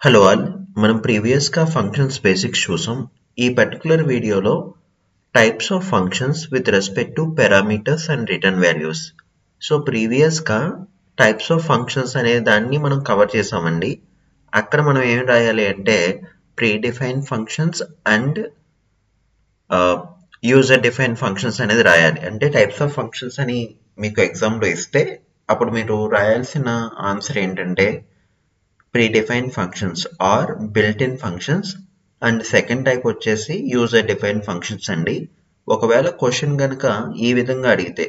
Hello all, మనం ప్రీవియస్గా functions basics చూసాం. ఈ పర్టికులర్ వీడియోలో types of functions with respect to parameters and return values. So ప్రీవియస్గా టైప్స్ ఆఫ్ ఫంక్షన్స్ అనే దాన్ని మనం కవర్ చేసామండి. అక్కడ మనం ఏం రాయాలి అంటే pre define functions and user define functions అనేది రాయాలి. అంటే టైప్స్ ఆఫ్ ఫంక్షన్స్ అని మీకు ఎగ్జామ్లో ఇస్తే అప్పుడు మీరు రాయాల్సిన ఆన్సర్ ఏంటంటే predefined functions or built-in functions and second type వచ్చేసి యూజర్ డిఫైన్ ఫంక్షన్స్ అండి. ఒకవేళ క్వశ్చన్ కనుక ఈ విధంగా అడిగితే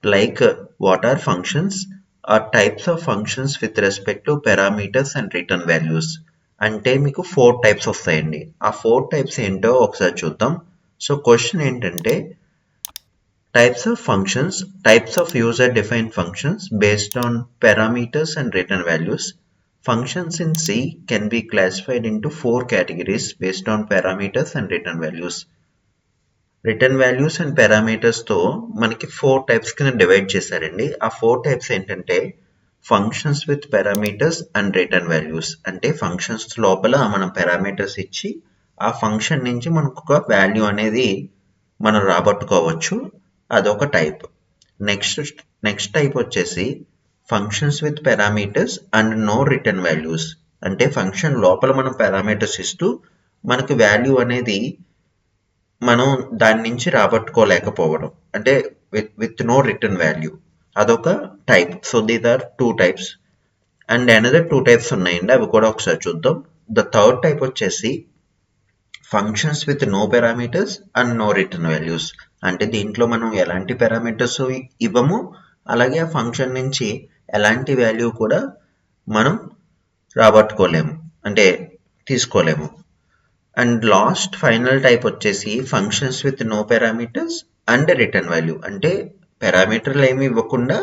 like what are functions are types of functions with respect to parameters and return values అంటే మీకు 4 టైప్స్ వస్తాయండి. ఆ 4 టైప్స్ ఏంటో ఒకసారి చూద్దాం. సో క్వశ్చన్ ఏంటంటే types of functions, types of user defined functions based on parameters and return values. Functions in C can be classified into 4 categories based on parameters and return values. Return values and పారామీటర్స్తో మనకి 4 types కింద divide చేశారండి. ఆ 4 types ఏంటంటే functions with parameters and return values. అంటే functions లోపల మనం parameters ఇచ్చి ఆ ఫంక్షన్ నుంచి మనకు ఒక వాల్యూ అనేది మనం రాబట్టుకోవచ్చు, అదొక టైప్. నెక్స్ట్ టైప్ వచ్చేసి functions with parameters and no return values. అంటే ఫంక్షన్ లోపల మనం పారామీటర్స్ ఇస్తూ మనకు వాల్యూ అనేది మనం దాని నుంచి రాబట్టుకోలేకపోవడం, అంటే విత్ నో రిటర్న్ వాల్యూ, అదొక type. So these are 2 types and another 2 types ఉన్నాయండి, అవి కూడా ఒకసారి చూద్దాం. ద థర్డ్ టైప్ వచ్చేసి functions with no parameters and no return values. అంటే దీంట్లో మనం ఎలాంటి పారామీటర్స్ ఇవ్వము, అలాగే ఆ ఫంక్షన్ నుంచి ఎలాంటి వాల్యూ కూడా మనం రాబట్టుకోలేము, అంటే తీసుకోలేము. అండ్ లాస్ట్ ఫైనల్ టైప్ వచ్చేసి functions with no parameters and return value. అంటే పారామీటర్లు ఏమి ఇవ్వకుండా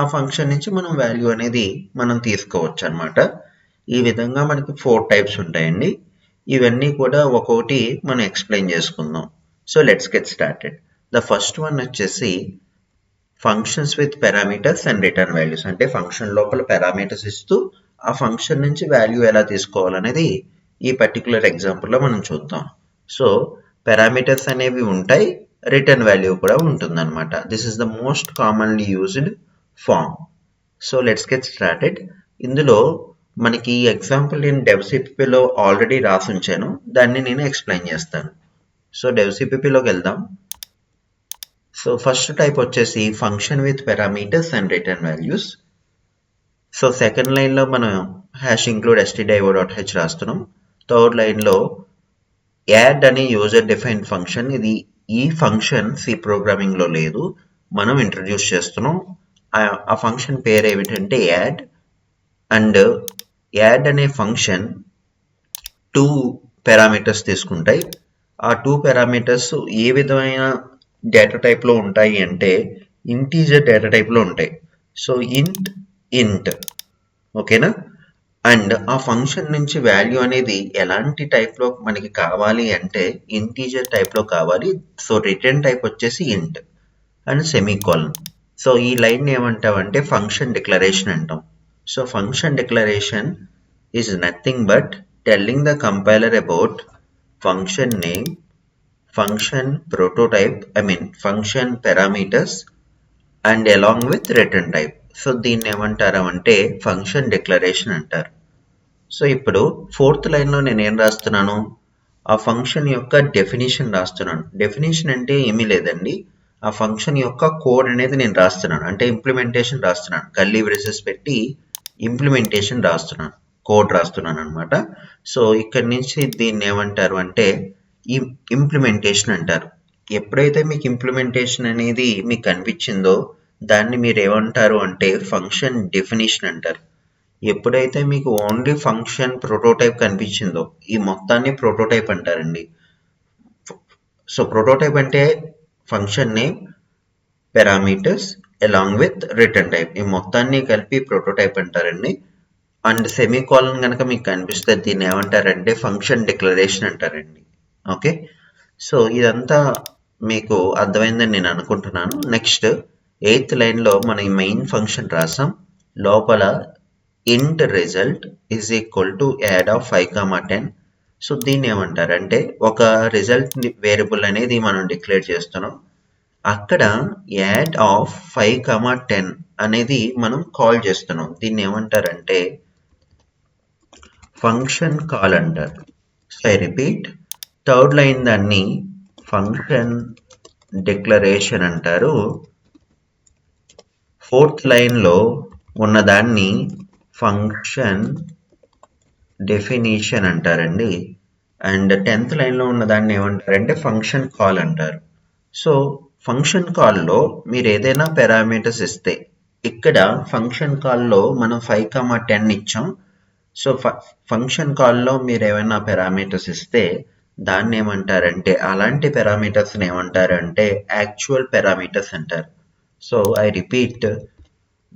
ఆ ఫంక్షన్ నుంచి మనం వాల్యూ అనేది మనం తీసుకోవచ్చు అనమాట. ఈ విధంగా మనకి 4 టైప్స్ ఉంటాయండి. ఇవన్నీ కూడా ఒక్కొక్కటి మనం ఎక్స్ప్లెయిన్ చేసుకుందాం. So let's get started. The first one వచ్చేసి functions with parameters and return values. అంటే ఫంక్షన్ లోపల పారామీటర్స్ ఇస్తూ ఆ ఫంక్షన్ నుంచి వాల్యూ ఎలా తీసుకోవాలనేది ఈ పర్టికులర్ ఎగ్జాంపుల్లో మనం చూద్దాం. సో పారామీటర్స్ అనేవి ఉంటాయి, రిటర్న్ వాల్యూ కూడా ఉంటుందన్నమాట. This is the most commonly used form. So let's get started. ఇందులో మనకి ఈ ఎగ్జాంపుల్ నేను డెవ్సిపిపిలో ఆల్రెడీ రాసి ఉంచాను, దాన్ని నేను ఎక్స్ప్లెయిన్ చేస్తాను. సో డెవ్సిపిపిలోకి వెళ్దాం. సో ఫస్ట్ టైప్ వచ్చేసి function with parameters and return values. So second లైన్లో మనం #include stdio.h రాస్తున్నాం. థర్డ్ లైన్లో యాడ్ అనే యూజర్ డిఫైన్డ్ ఫంక్షన్. ఇది ఈ ఫంక్షన్ సి ప్రోగ్రామింగ్లో లేదు, మనం ఇంట్రడ్యూస్ చేస్తున్నాం. ఆ ఫంక్షన్ పేరు ఏమిటంటే యాడ్. అండ్ యాడ్ అనే ఫంక్షన్ 2 పారామీటర్స్ తీసుకుంటాయి. ఆ 2 పారామీటర్స్ ఏ విధమైన డేటా టైప్లో ఉంటాయి అంటే ఇంటీజర్ డేటా టైప్లో ఉంటాయి. సో ఇంట్ ఓకేనా. అండ్ ఆ ఫంక్షన్ నుంచి వాల్యూ అనేది ఎలాంటి టైప్లో మనకి కావాలి అంటే ఇంటీజర్ టైప్లో కావాలి. సో రిటర్న్ టైప్ వచ్చేసి ఇంట్ అండ్ సెమీకోలన్. సో ఈ లైన్ ఏమంటామంటే ఫంక్షన్ డిక్లరేషన్ అంటాం. So function declaration is nothing but telling the compiler about function name, function prototype, function parameters and along with return type. So దీన్ని ఏమంటారు అంటే function declaration అంటారు. So ఇప్పుడు 4th లైన్లో నేను ఏం రాస్తున్నాను, ఆ ఫంక్షన్ యొక్క డెఫినేషన్ రాస్తున్నాను. డెఫినేషన్ అంటే ఏమీ లేదండి, ఆ ఫంక్షన్ యొక్క కోడ్ అనేది నేను రాస్తున్నాను, అంటే ఇంప్లిమెంటేషన్ రాస్తున్నాను. కర్లీ బ్రేసెస్ పెట్టి ఇంప్లిమెంటేషన్ రాస్తున్నాను, కోడ్ రాస్తున్నాను అనమాట. సో ఇక్కడి నుంచి దీన్ని ఏమంటారు అంటే ఇంప్లిమెంటేషన్ అంటారు. ఎప్పుడైతే మీకు ఇంప్లిమెంటేషన్ అనేది మీకు కనిపించిందో దాన్ని మీరు ఏమంటారు అంటే ఫంక్షన్ డెఫినేషన్ అంటారు. ఎప్పుడైతే మీకు ఓన్లీ ఫంక్షన్ ప్రోటోటైప్ కనిపించిందో ఈ మొత్తాన్ని ప్రోటోటైప్ అంటారండి. సో ప్రోటోటైప్ అంటే function name, parameters along with return type, ఈ మొత్తాన్ని కలిపి ప్రోటోటైప్ అంటారండి. అండ్ సెమీకోలన్ కనుక మీకు కనిపిస్తే దీన్ని ఏమంటారంటే ఫంక్షన్ డిక్లరేషన్ అంటారండి. ఓకే, సో ఇదంతా మీకు అర్థమైందని నేను అనుకుంటున్నాను. నెక్స్ట్ 8th లైన్లో మనం ఈ మెయిన్ ఫంక్షన్ రాసాం, లోపల int result is equal to add of 5, 10. So దీన్ని ఏమంటారంటే ఒక రిజల్ట్ వేరియబుల్ అనేది మనం డిక్లేర్ చేస్తున్నాం. అక్కడ యాడ్ ఆఫ్ 5, 10 అనేది మనం కాల్ చేస్తున్నాం. దీన్ని ఏమంటారంటే ఫంక్షన్ కాల్ అంటారు. So I repeat, third line దాన్ని ఫంక్షన్ డిక్లరేషన్ అంటారు. ఫోర్త్ లైన్లో ఉన్నదాన్ని ఫంక్షన్ డెఫినిషన్ అంటారండి. అండ్ 10th లైన్లో ఉన్నదాన్ని ఏమంటారంటే ఫంక్షన్ కాల్ అంటారు. సో ఫంక్షన్ కాల్లో మీరు ఏదైనా పారామీటర్స్ ఇస్తే, ఇక్కడ ఫంక్షన్ కాల్లో మనం 5, 10 ఇచ్చాం. సో ఫంక్షన్ కాల్లో మీరు ఏమైనా పారామీటర్స్ ఇస్తే దాన్ని ఏమంటారంటే, అలాంటి పారామీటర్స్ని ఏమంటారంటే యాక్చువల్ పారామీటర్స్ అంటారు. So I repeat,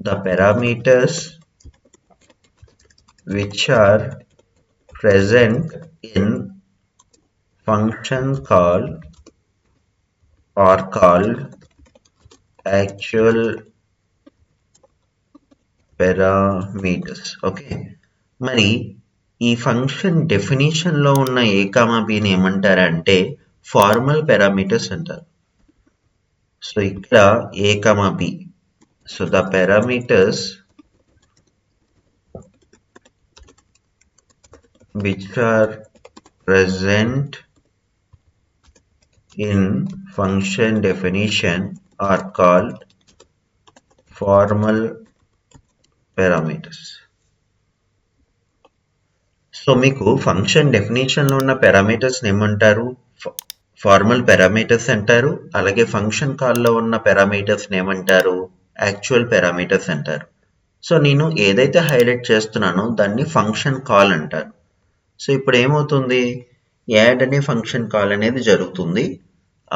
the parameters which are present in function call are called actual parameters. Okay, మరి ఈ ఫంక్షన్ డెఫినేషన్ లో ఉన్న a, bని ఏమంటారంటే ఫార్మల్ పారామీటర్స్ అంటారు. సో ఇక్కడ a, b, so the parameters which are present in function definition are called formal parameters. So మీకు function definition లో ఉన్న పారామీటర్స్ ఏమంటారు? ఫార్మల్ పారామీటర్స్ అంటారు. అలాగే ఫంక్షన్ కాల్లో ఉన్న పారామీటర్స్ ఏమంటారు? యాక్చువల్ పారామీటర్స్ అంటారు. సో నేను ఏదైతే హైలైట్ చేస్తున్నానో దాన్ని ఫంక్షన్ కాల్ అంటారు. సో ఇప్పుడు ఏమవుతుంది, యాడ్ అనే ఫంక్షన్ కాల్ అనేది జరుగుతుంది.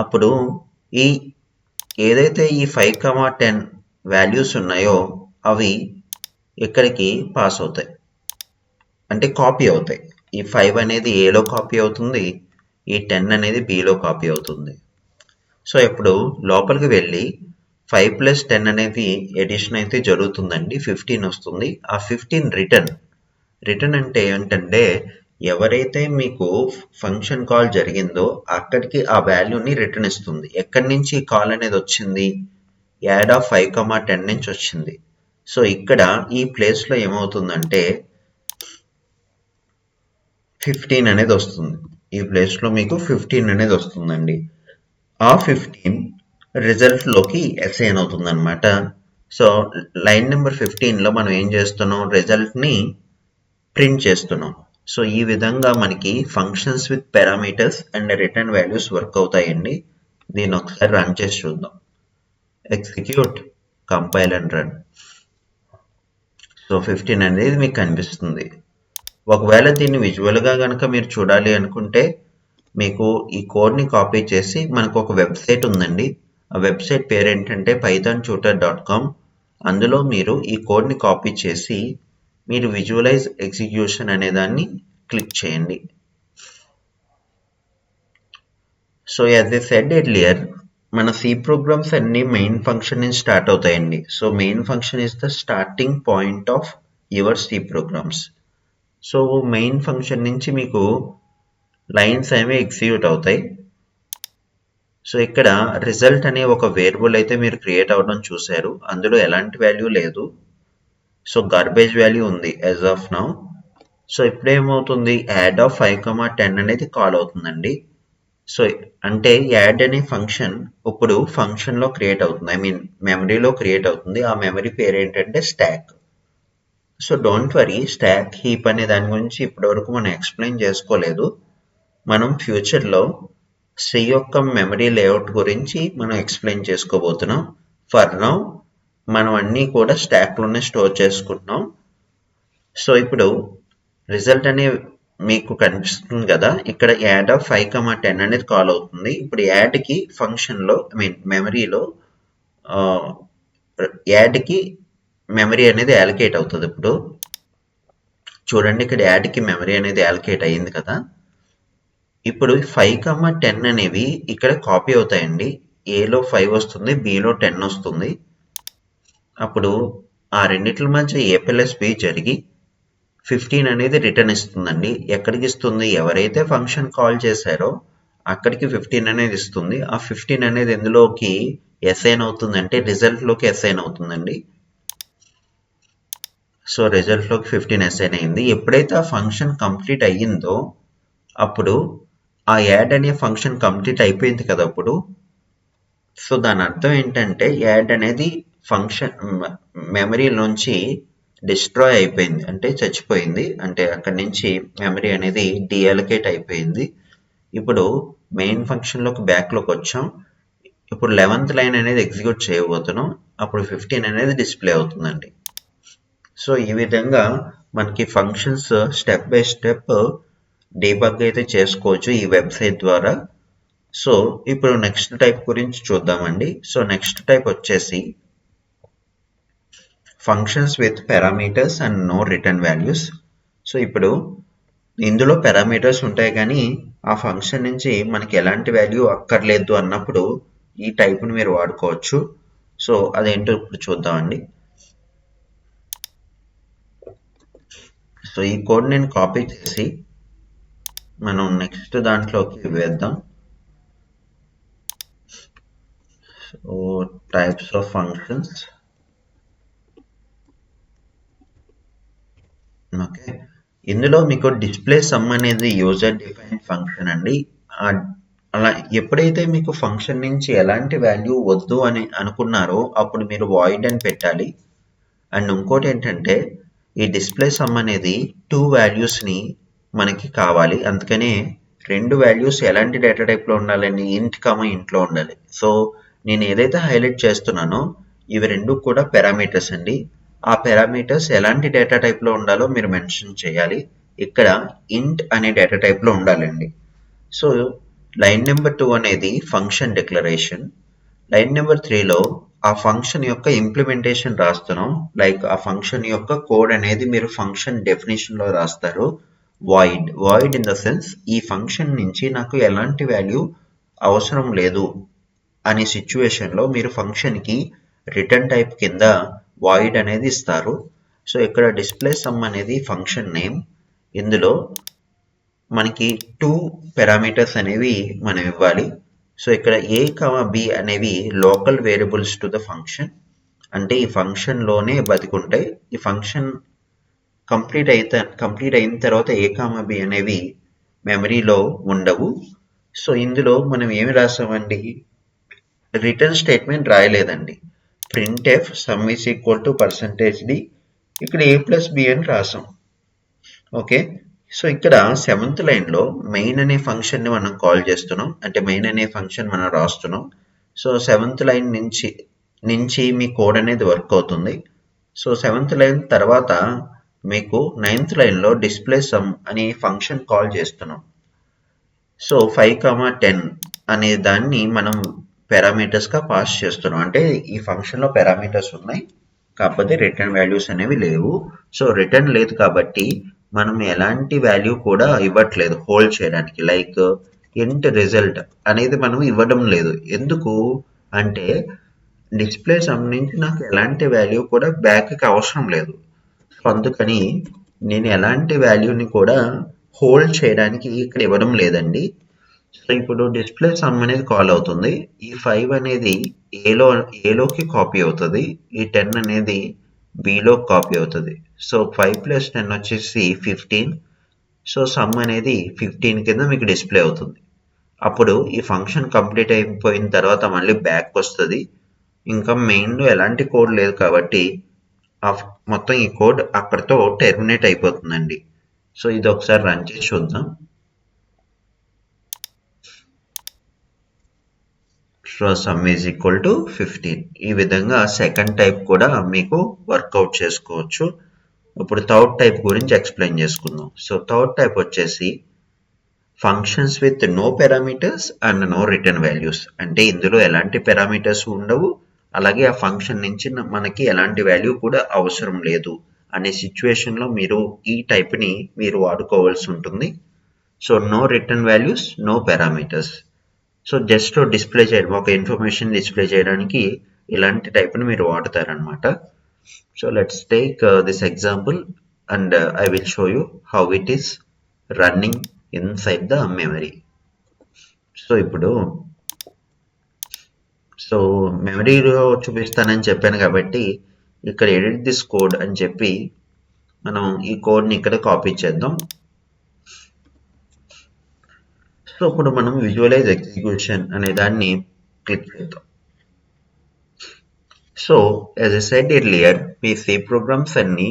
అప్పుడు ఈ ఏదైతే ఈ 5, 10 వాల్యూస్ ఉన్నాయో అవి ఇక్కడికి పాస్ అవుతాయి, అంటే కాపీ అవుతాయి. ఈ 5 అనేది ఏలో కాపీ అవుతుంది, ఈ 10 అనేది బిలో కాపీ అవుతుంది. సో ఇప్పుడు లోపలికి వెళ్ళి 5 + 10 అనేది ఎడిషన్ అయితే జరుగుతుందండి, 15 వస్తుంది. ఆ 15 రిటర్న్ అంటే ఏంటంటే ఎవరైతే మీకు ఫంక్షన్ కాల్ జరిగిందో అక్కడికి ఆ వాల్యూని రిటర్న్ ఇస్తుంది. ఎక్కడి నుంచి కాల్ అనేది వచ్చింది? యాడ్ ఆఫ్ 5, 10 నుంచి వచ్చింది. సో ఇక్కడ ఈ ప్లేస్లో ఏమవుతుందంటే 15 అనేది వస్తుంది. ఈ ప్లేస్లో మీకు 15 అనేది వస్తుందండి. ఆ 15 రిజల్ట్లోకి అసైన్ అవుతుంది అనమాట. సో లైన్ నెంబర్ 15లో మనం ఏం చేస్తున్నాం, రిజల్ట్ని ప్రింట్ చేస్తున్నాం. సో ఈ విధంగా మనకి functions with parameters and return values work అవుతాయండి. దీన్ని ఒకసారి రన్ చేసి చూద్దాం. Execute, compile and run. So 15 అనేది మీకు కనిపిస్తుంది. ఒకవేళ దీన్ని విజువల్గా కనుక మీరు చూడాలి అనుకుంటే మీకు ఈ కోడ్ని కాపీ చేసి, మనకు ఒక వెబ్సైట్ ఉందండి. ఆ వెబ్సైట్ పేరు ఏంటంటే pythontutor.com. అందులో మీరు ఈ కోడ్ని కాపీ చేసి మీరు విజువలైజ్ ఎగ్జిక్యూషన్ అనే దాన్ని క్లిక్ చేయండి. So as I said earlier, మన సి ప్రోగ్రామ్స్ అన్ని మెయిన్ ఫంక్షన్ నుంచి స్టార్ట్ అవుతాయండి. So main function is the starting point of your C programs. So main function నుంచి మీకు లైన్స్ అనేవి ఎగ్జిక్యూట్ అవుతాయి. సో ఇక్కడ రిజల్ట్ అనే ఒక వేరియబుల్ అయితే మీరు క్రియేట్ అవ్వడం చూశారు. అందులో ఎలాంటి వాల్యూ లేదు. సో గార్బేజ్ వాల్యూ ఉంది యాజ్ ఆఫ్ నౌ. సో ఇప్పుడు ఏమవుతుంది, యాడ్ ఆఫ్ 5, 10 అనేది కాల్ అవుతుందండి. సో అంటే యాడ్ అనే ఫంక్షన్ ఇప్పుడు ఫంక్షన్లో క్రియేట్ అవుతుంది, ఐ మీన్ మెమరీలో క్రియేట్ అవుతుంది. ఆ మెమరీ పేరు ఏంటంటే stock. So don't worry, stock heap అనే దాని గురించి ఇప్పటివరకు మనం ఎక్స్ప్లెయిన్ చేసుకోలేదు. మనం ఫ్యూచర్లో సి యొక్క మెమరీ లేఅవుట్ గురించి మనం ఎక్స్ప్లెయిన్ చేసుకోబోతున్నాం. ఫర్ నౌ మనం అన్నీ కూడా స్టాక్లోనే స్టోర్ చేసుకుంటున్నాం. సో ఇప్పుడు రిజల్ట్ అనే మీకు కనిపిస్తుంది కదా, ఇక్కడ యాడ్ ఆఫ్ 5, 10 అనేది కాల్ అవుతుంది. ఇప్పుడు యాడ్కి ఫంక్షన్లో, ఐ మీన్ మెమరీలో యాడ్కి మెమరీ అనేది అలొకేట్ అవుతుంది. ఇప్పుడు చూడండి, ఇక్కడ యాడ్కి మెమరీ అనేది అలొకేట్ అయ్యింది కదా. ఇప్పుడు 5, 10 అనేవి ఇక్కడ కాపీ అవుతాయండి. ఏలో 5 వస్తుంది, బిలో 10 వస్తుంది. అప్పుడు ఆ రెండిట్ల మధ్య a ప్లస్ b జరిగి 15 అనేది రిటర్న్ ఇస్తుందండి. ఎక్కడికి ఇస్తుంది? ఎవరైతే ఫంక్షన్ కాల్ చేశారో అక్కడికి 15 అనేది ఇస్తుంది. ఆ 15 అనేది ఎందులోకి అసైన్ అవుతుందంటే రిజల్ట్లోకి అసైన్ అవుతుందండి. సో రిజల్ట్లోకి 15 అసైన్ అయింది. ఎప్పుడైతే ఆ ఫంక్షన్ కంప్లీట్ అయ్యిందో అప్పుడు ఆ యాడ్ అనే ఫంక్షన్ కంప్లీట్ అయిపోయింది కదా అప్పుడు. సో దాని అర్థం ఏంటంటే యాడ్ అనేది ఫంక్షన్ మెమరీలోంచి డిస్ట్రాయ్ అయిపోయింది, అంటే చచ్చిపోయింది, అంటే అక్కడి నుంచి మెమరీ అనేది డీఅలొకేట్ అయిపోయింది. ఇప్పుడు మెయిన్ ఫంక్షన్లోకి బ్యాక్లోకి వచ్చాం. ఇప్పుడు 11th లైన్ అనేది ఎగ్జిక్యూట్ చేయబోతున్నాం. అప్పుడు 15 అనేది డిస్ప్లే అవుతుందండి. సో ఈ విధంగా మనకి functions step by step debug అయితే చేసుకోవచ్చు ఈ వెబ్సైట్ ద్వారా. సో ఇప్పుడు నెక్స్ట్ టైప్ గురించి చూద్దామండి. సో నెక్స్ట్ టైప్ వచ్చేసి functions with parameters and no return values. So ఇప్పుడు ఇందులో పారామీటర్స్ ఉంటాయి కానీ ఆ ఫంక్షన్ నుంచి మనకి ఎలాంటి వాల్యూ అక్కర్లేదు అన్నప్పుడు ఈ టైప్ని మీరు వాడుకోవచ్చు. సో అదేంటో ఇప్పుడు చూద్దామండి. సో ఈ కోడ్ నేను కాపీ చేసి మనం నెక్స్ట్ దాంట్లోకి వేద్దాం. So types of functions. Okay, ఇందులో మీకు డిస్ప్లే సమ్ అనేది యూజర్ డిఫైన్డ్ ఫంక్షన్ అండి. అలా ఎప్పుడైతే మీకు ఫంక్షన్ నుంచి ఎలాంటి వాల్యూ వద్దు అని అనుకున్నారో అప్పుడు మీరు వాయిడ్ అని పెట్టాలి. అండ్ ఇంకోటి ఏంటంటే ఈ డిస్ప్లే సమ్ అనేది 2 వాల్యూస్ని మనకి కావాలి. అందుకనే 2 వాల్యూస్ ఎలాంటి డేటా టైప్లో ఉండాలండి? ఇంట్ ఇంట్లో ఉండాలి. సో నేను ఏదైతే హైలైట్ చేస్తున్నానో ఇవి రెండు కూడా పారామీటర్స్ అండి. ఆ పారామీటర్స్ ఎలాంటి డేటా టైప్లో ఉండాలో మీరు మెన్షన్ చేయాలి. ఇక్కడ ఇంట్ అనే డేటా టైప్లో ఉండాలండి. సో లైన్ నెంబర్ 2 అనేది ఫంక్షన్ డిక్లరేషన్. లైన్ నెంబర్ 3లో ఆ ఫంక్షన్ యొక్క ఇంప్లిమెంటేషన్ రాస్తున్నాం. లైక్ ఆ ఫంక్షన్ యొక్క కోడ్ అనేది మీరు ఫంక్షన్ డెఫినేషన్లో రాస్తారు. వాయిడ్ ఇన్ ద సెన్స్ ఈ ఫంక్షన్ నుంచి నాకు ఎలాంటి వాల్యూ అవసరం లేదు అనే సిచ్యువేషన్లో మీరు ఫంక్షన్కి రిటర్న్ టైప్ కింద వాయిడ్ అనేది ఇస్తారు. సో ఇక్కడ డిస్ప్లే సమ్ అనేది ఫంక్షన్ నేమ్. ఇందులో మనకి 2 పారామీటర్స్ అనేవి మనం ఇవ్వాలి. సో ఇక్కడ a, b అనేవి local variables to the function, అంటే ఈ ఫంక్షన్లోనే బతికుంటాయి. ఈ ఫంక్షన్ కంప్లీట్ అయిన తర్వాత a, b అనేవి మెమరీలో ఉండవు. సో ఇందులో మనం ఏమి రాసామండి? రిటర్న్ స్టేట్మెంట్ రాయలేదండి. printf sum is equal to %d, ఇక్కడ a ప్లస్ b అని రాసాం. ఓకే, సో ఇక్కడ 7th లైన్లో మెయిన్ అనే ఫంక్షన్ని మనం కాల్ చేస్తున్నాం, అంటే మెయిన్ అనే ఫంక్షన్ మనం రాస్తున్నాం. సో 7th లైన్ నుంచి మీ కోడ్ అనేది వర్క్ అవుతుంది. సో 7th లైన్ తర్వాత మీకు 9th లైన్లో డిస్ప్లే సమ్ అనే ఫంక్షన్ కాల్ చేస్తున్నాం. సో 5, 10 అనే దాన్ని మనం పారామీటర్స్గా పాస్ చేస్తున్నాం. అంటే ఈ ఫంక్షన్లో పారామీటర్స్ ఉన్నాయి కాకపోతే రిటర్న్ వాల్యూస్ అనేవి లేవు. సో రిటర్న్ లేదు కాబట్టి మనం ఎలాంటి వాల్యూ కూడా ఇవ్వట్లేదు హోల్డ్ చేయడానికి. లైక్ ఇంట్ రిజల్ట్ అనేది మనం ఇవ్వడం లేదు. ఎందుకు అంటే డిస్ప్లే సమ్ నుంచి నాకు ఎలాంటి వాల్యూ కూడా బ్యాక్కి అవసరం లేదు. సో అందుకని నేను ఎలాంటి వాల్యూని కూడా హోల్డ్ చేయడానికి ఇక్కడ ఇవ్వడం లేదండి. సో ఇప్పుడు డిస్ప్లే సమ్ అనేది కాల్ అవుతుంది. ఈ 5 అనేది ఏలోకి కాపీ అవుతుంది, ఈ 10 అనేది బిలో కాపీ అవుతుంది. సో 5 + 10 వచ్చేసి 15. సో సమ్ అనేది 15 కింద మీకు డిస్ప్లే అవుతుంది. అప్పుడు ఈ ఫంక్షన్ కంప్లీట్ అయిపోయిన తర్వాత మళ్ళీ బ్యాక్ వస్తుంది. ఇంకా మెయిన్లో ఎలాంటి కోడ్ లేదు కాబట్టి మొత్తం ఈ కోడ్ అక్కడితో టెర్మినేట్ అయిపోతుందండి. సో ఇది ఒకసారి రన్ చేసి చూద్దాం. So some is equal to 15. ఈ విధంగా సెకండ్ టైప్ కూడా మీకు వర్కౌట్ చేసుకోవచ్చు. ఇప్పుడు థర్డ్ టైప్ గురించి ఎక్స్ప్లెయిన్ చేసుకుందాం. సో థర్డ్ టైప్ వచ్చేసి functions with no parameters and no return values. అంటే ఇందులో ఎలాంటి పారామీటర్స్ ఉండవు, అలాగే ఆ ఫంక్షన్ నుంచి మనకి ఎలాంటి వాల్యూ కూడా అవసరం లేదు అనే సిచ్యువేషన్లో మీరు ఈ టైప్ని మీరు వాడుకోవాల్సి ఉంటుంది. So no return values, no parameters. So just display చేయడం, ఒక ఇన్ఫర్మేషన్ డిస్ప్లే చేయడానికి ఇలాంటి టైప్ని మీరు వాడతారనమాట. So let's take this example, and I will show you how it is running inside the memory. So ఇప్పుడు మెమరీలో చూపిస్తానని చెప్పాను కాబట్టి ఇక్కడ ఎడిట్ దిస్ కోడ్ అని చెప్పి మనం ఈ కోడ్ని ఇక్కడ కాపీ చేద్దాం. సో ఇప్పుడు మనం విజువలైజ్ ఎగ్జిక్యూషన్ అనే దాన్ని క్లిక్ చేద్దాం. So as I said earlier, మీ సి ప్రోగ్రామ్స్ అన్ని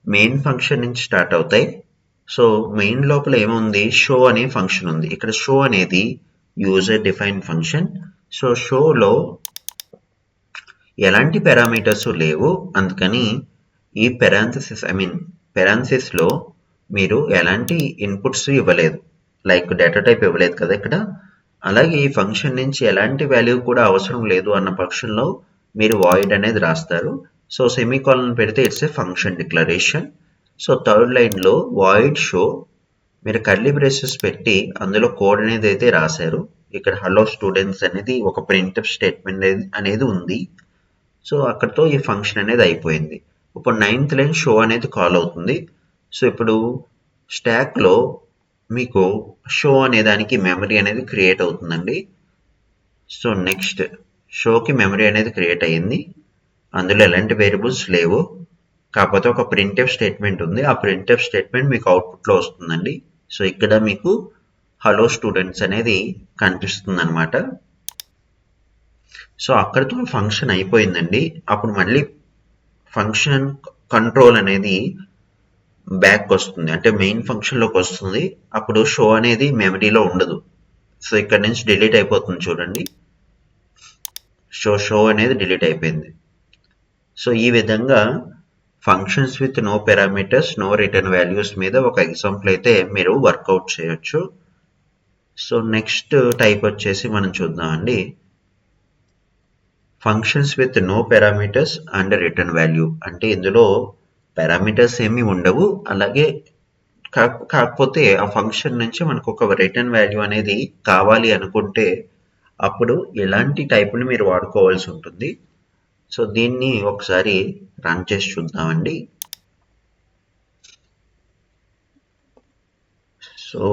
మెయిన్ ఫంక్షన్ నుంచి స్టార్ట్ అవుతాయి. సో మెయిన్ లోపల ఏముంది, షో అనే ఫంక్షన్ ఉంది. ఇక్కడ షో అనేది యూజర్ డిఫైన్డ్ ఫంక్షన్. సో షోలో ఎలాంటి పారామీటర్స్ లేవు, అందుకని ఈ పెరాన్సిస్లో మీరు ఎలాంటి ఇన్పుట్స్ ఇవ్వలేదు, లైక్ డేటా టైప్ ఇవ్వలేదు కదా ఇక్కడ. అలాగే ఈ ఫంక్షన్ నుంచి ఎలాంటి వాల్యూ కూడా అవసరం లేదు అన్న పక్షంలో మీరు వాయిడ్ అనేది రాస్తారు. సో సెమీకాలన్ పెడితే it's a function declaration. So third లైన్లో వాయిడ్ షో, మీరు కర్లీ బ్రేసెస్ పెట్టి అందులో కోడ్ అనేది అయితే రాశారు. ఇక్కడ హలో స్టూడెంట్స్ అనేది ఒక ప్రింట్ఎఫ్ స్టేట్మెంట్ అనేది ఉంది. సో అక్కడితో ఈ ఫంక్షన్ అనేది అయిపోయింది. ఇప్పుడు 9th లైన్ షో అనేది కాల్ అవుతుంది. సో ఇప్పుడు స్టాక్లో మీకు షో అనే దానికి మెమరీ అనేది క్రియేట్ అవుతుందండి. సో నెక్స్ట్ షోకి మెమరీ అనేది క్రియేట్ అయ్యింది. అందులో ఎలాంటి వేరియబుల్స్ లేవు, కాకపోతే ఒక ప్రింట్ఎఫ్ స్టేట్మెంట్ ఉంది. ఆ ప్రింట్ఎఫ్ స్టేట్మెంట్ మీకు అవుట్పుట్లో వస్తుందండి. సో ఇక్కడ మీకు హలో స్టూడెంట్స్ అనేది కనిపిస్తుంది అనమాట. సో అక్కడితో ఫంక్షన్ అయిపోయిందండి. అప్పుడు మళ్ళీ ఫంక్షన్ కంట్రోల్ అనేది బ్యాక్ వస్తుంది, అంటే మెయిన్ ఫంక్షన్లోకి వస్తుంది. అప్పుడు షో అనేది మెమరీలో ఉండదు. సో ఇక్కడ నుంచి డిలీట్ అయిపోతుంది చూడండి. షో అనేది డిలీట్ అయిపోయింది. సో ఈ విధంగా functions with no parameters, no return values మీద ఒక ఎగ్జాంపుల్ అయితే మీరు వర్కౌట్ చేయొచ్చు. సో నెక్స్ట్ టైప్ వచ్చేసి మనం చూద్దామండి, functions with no parameters and return value. అంటే ఇందులో పారామీటర్స్ ఏమీ ఉండవు, అలాగే కాకపోతే ఆ ఫంక్షన్ నుంచి మనకు ఒక రిటర్న్ వాల్యూ అనేది కావాలి అనుకుంటే అప్పుడు ఎలాంటి టైప్ని మీరు వాడుకోవాల్సి ఉంటుంది. సో దీన్ని ఒకసారి రన్ చేసి చూద్దామండి. సో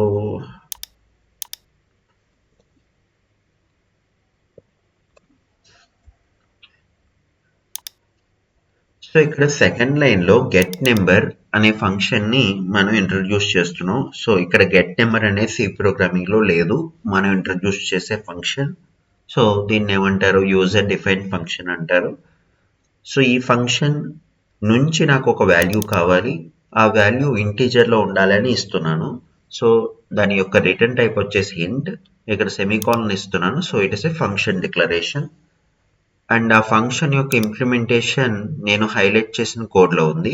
ఇక్కడ సెకండ్ లైన్లో గెట్ నెంబర్ అనే ఫంక్షన్ని మనం ఇంట్రడ్యూస్ చేస్తున్నాం. సో ఇక్కడ గెట్ నెంబర్ అనే సి ప్రోగ్రామింగ్లో లేదు, మనం ఇంట్రడ్యూస్ చేసే ఫంక్షన్. సో దీన్ని ఏమంటారు, యూజర్ డిఫైన్ ఫంక్షన్ అంటారు. సో ఈ ఫంక్షన్ నుంచి నాకు ఒక వాల్యూ కావాలి, ఆ వాల్యూ ఇంటీజర్లో ఉండాలని ఇస్తున్నాను. సో దాని యొక్క రిటర్న్ టైప్ వచ్చేసి ఇంట్, ఇక్కడ సెమీకాలన్ ఇస్తున్నాను. So it is a function declaration. And ఆ ఫంక్షన్ యొక్క ఇంప్లిమెంటేషన్ నేను హైలైట్ చేసిన కోడ్లో ఉంది.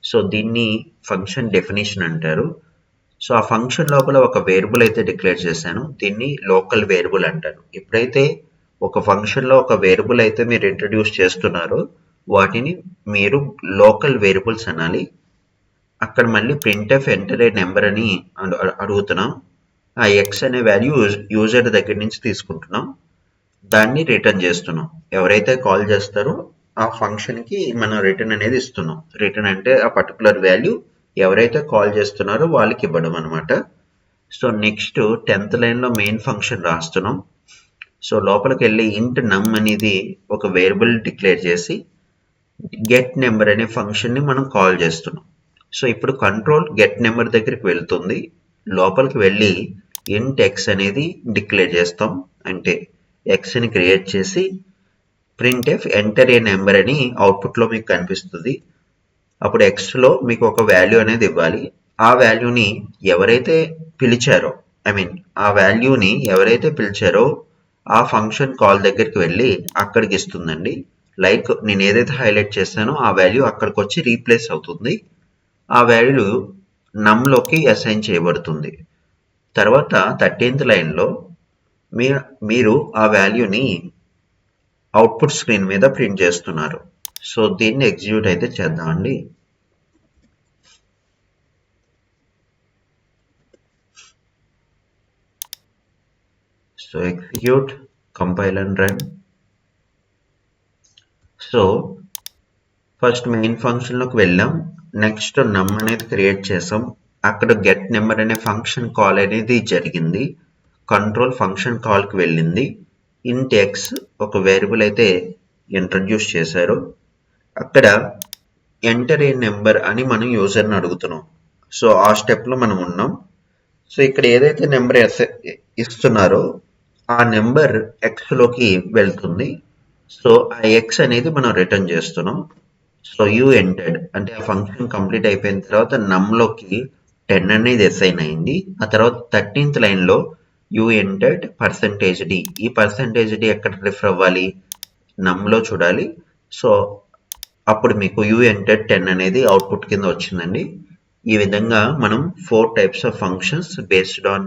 సో దీన్ని ఫంక్షన్ డెఫినేషన్ అంటారు. సో ఆ ఫంక్షన్ లోపల ఒక వేరియబుల్ అయితే డిక్లేర్ చేశాను, దీన్ని లోకల్ వేరియబుల్ అంటారు. ఎప్పుడైతే ఒక ఫంక్షన్లో ఒక వేరియబుల్ అయితే మీరు ఇంట్రడ్యూస్ చేస్తున్నారో వాటిని మీరు లోకల్ వేరియబుల్స్ అనాలి. అక్కడ మళ్ళీ ప్రింట్ఎఫ్ ఎంటర్ ఏ నెంబర్ అని అడుగుతున్నాం. ఆ ఎక్స్ అనే వాల్యూ యూజర్ దగ్గర నుంచి తీసుకుంటున్నాం, దాన్ని రిటర్న్ చేస్తున్నాం. ఎవరైతే కాల్ చేస్తారో ఆ ఫంక్షన్కి మనం రిటర్న్ అనేది ఇస్తున్నాం. రిటర్న్ అంటే ఆ పర్టికులర్ వాల్యూ ఎవరైతే కాల్ చేస్తున్నారో వాళ్ళకి ఇవ్వడం అనమాట. సో నెక్స్ట్ 10th లైన్లో మెయిన్ ఫంక్షన్ రాస్తున్నాం. సో లోపలికి వెళ్ళి ఇంట్ నమ్ అనేది ఒక వేరియబుల్ డిక్లేర్ చేసి గెట్ నెంబర్ అనే ఫంక్షన్ని మనం కాల్ చేస్తున్నాం. సో ఇప్పుడు కంట్రోల్ గెట్ నెంబర్ దగ్గరికి వెళ్తుంది, లోపలికి వెళ్ళి ఇంట్ ఎక్స్ అనేది డిక్లేర్ చేస్తాం. అంటే ఎక్స్ని క్రియేట్ చేసి ప్రింట్ఎఫ్ ఎంటర్ ఏ నెంబర్ అని అవుట్పుట్లో మీకు కనిపిస్తుంది. అప్పుడు ఎక్స్లో మీకు ఒక వాల్యూ అనేది ఇవ్వాలి. ఆ వాల్యూని ఎవరైతే పిలిచారో ఆ వాల్యూని ఎవరైతే పిలిచారో ఆ ఫంక్షన్ కాల్ దగ్గరికి వెళ్ళి అక్కడికి ఇస్తుందండి. లైక్ నేను ఏదైతే హైలైట్ చేస్తానో ఆ వాల్యూ అక్కడికి వచ్చి రీప్లేస్ అవుతుంది. ఆ వాల్యూ నమ్లోకి అసైన్ చేయబడుతుంది. తర్వాత 13th లైన్లో మీరు ఆ వాల్యూని అవుట్పుట్ స్క్రీన్ మీద ప్రింట్ చేస్తున్నారు. సో దీన్ని ఎగ్జిక్యూట్ అయితే చేద్దామండి. So execute, compile and run. So first main ఫంక్షన్లోకి వెళ్ళాం. నెక్స్ట్ నమ్ అనేది క్రియేట్ చేసాం. అక్కడ గెట్ నెంబర్ అనే ఫంక్షన్ కాల్ అనేది జరిగింది. కంట్రోల్ ఫంక్షన్ కాల్కి వెళ్ళింది. ఇంట్ ఎక్స్ ఒక వేరియబుల్ అయితే ఇంట్రడ్యూస్ చేశారు. అక్కడ ఎంటర్ ఏ నెంబర్ అని మనం యూజర్ని అడుగుతున్నాం. సో ఆ స్టెప్లో మనం ఉన్నాం. సో ఇక్కడ ఏదైతే నెంబర్ ఇస్తున్నారో ఆ నెంబర్ ఎక్స్లోకి వెళ్తుంది. సో ఆ ఎక్స్ అనేది మనం రిటర్న్ చేస్తున్నాం. సో యూ ఎంటర్డ్ అంటే ఆ ఫంక్షన్ కంప్లీట్ అయిపోయిన తర్వాత నమ్లోకి 10 అనేది అసైన్ అయింది. ఆ తర్వాత 13th లైన్లో యూ ఎంటర్డ్ %d. ఈ %d ఎక్కడ రిఫర్ అవ్వాలి? నమ్లో చూడాలి. సో అప్పుడు మీకు యూ ఎంటర్డ్ 10 అనేది అవుట్పుట్ కింద వచ్చిందండి. ఈ విధంగా మనం 4 types of functions based on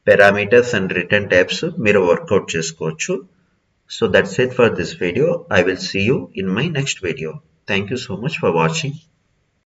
parameters and return types మీరు వర్కౌట్ చేసుకోవచ్చు. So that's it for this video. I will see you in my next video. Thank you so much for watching.